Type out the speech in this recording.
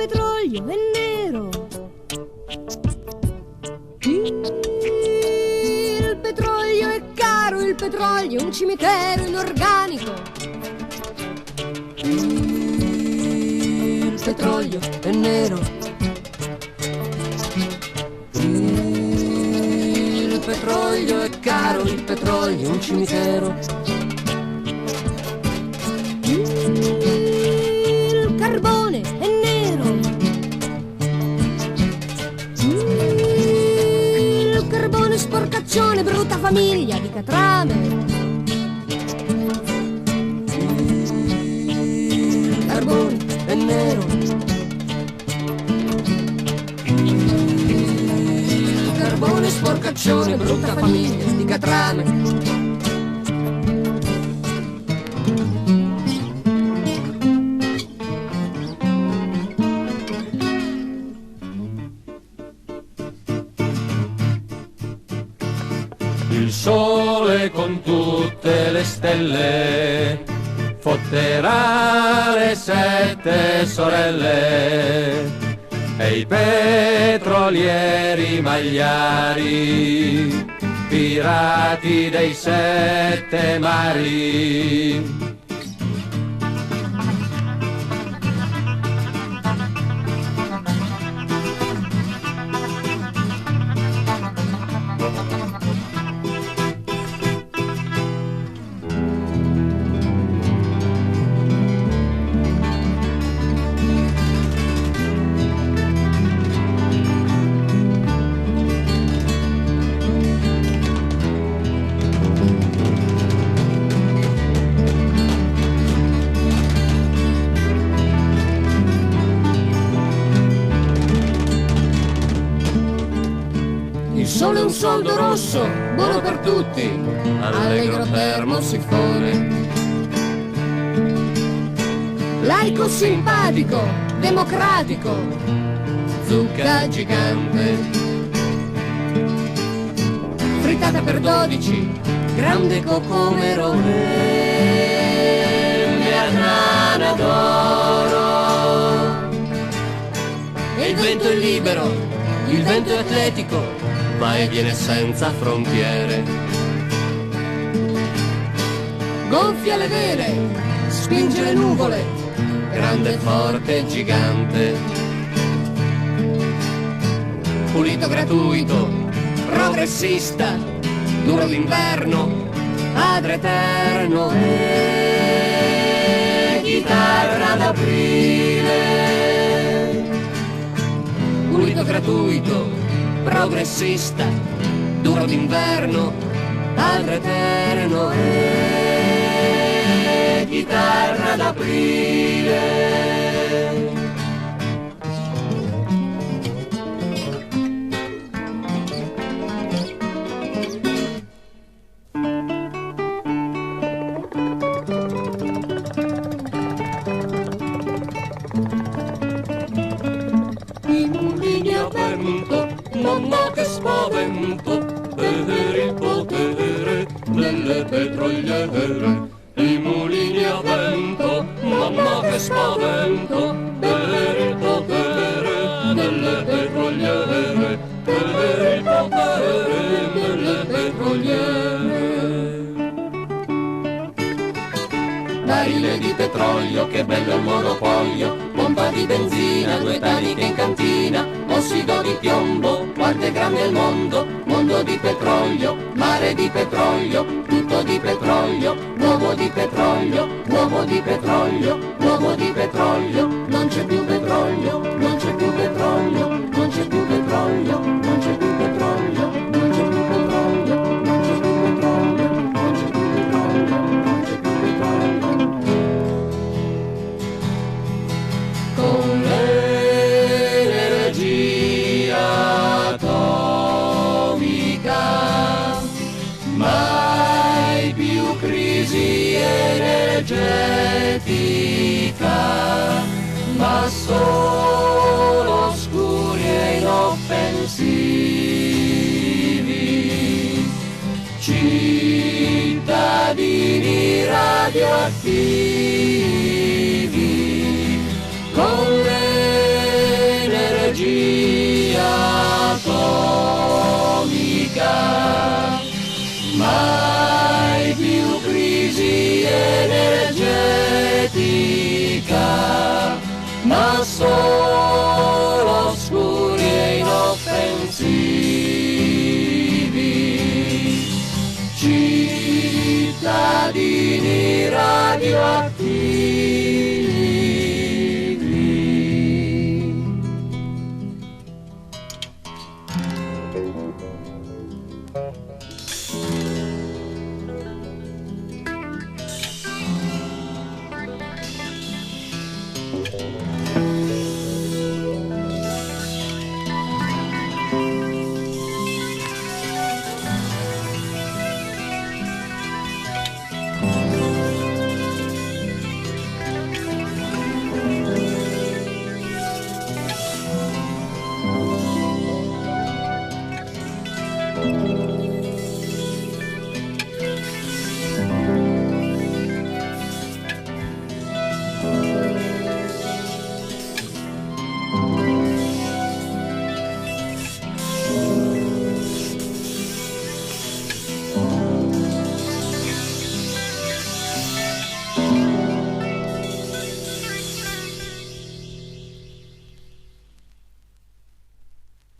petrolio è nero. Il petrolio è caro, il petrolio è un cimitero inorganico. Il petrolio è nero. Il petrolio è caro, il petrolio è un cimitero. Il carbone è nero. Il carbone sporcaccione, brutta famiglia di catrame. Il carbone è nero. Il carbone sporcaccione, brutta famiglia di catrame. Il sole con tutte le stelle fotterà le 7 sorelle e i petrolieri magliari, pirati dei 7 mari. Il sole è un soldo rosso, buono per tutti, allegro termosifone. Laico simpatico, democratico, zucca gigante. Frittata per 12, grande cocomerone, nana d'oro. E il vento è libero, il vento è atletico, va e viene senza frontiere. Gonfia le vele, spinge le nuvole, grande, forte, gigante. Pulito gratuito, progressista, duro d'inverno, padre eterno e chitarra d'aprile. Pulito gratuito, progressista, duro d'inverno, padre eterno e chitarra d'aprile. I mulini a vento, mamma che spavento, per il potere delle petroliere. I mulini a vento, mamma che spavento, per il potere delle petroliere, per il potere delle petroliere. Barile di petrolio, che bello il monopolio, pompa di benzina, 2 taniche in cantina, ossido di piombo, quanto è grande il mondo, mondo di petrolio, mare di petrolio, tutto di petrolio, uomo di petrolio, uomo di petrolio, uomo di petrolio, non c'è più petrolio, non c'è più petrolio, non c'è più petrolio, non c'è più petrolio, non c'è più petrolio, non c'è più petrolio, non c'è più petrolio, non c'è più petrolio. Con l'energia atomica mai più crisi energetica, ma solo scuri e inoffensivi cittadini radioattivi. Con cittadini radioattivi.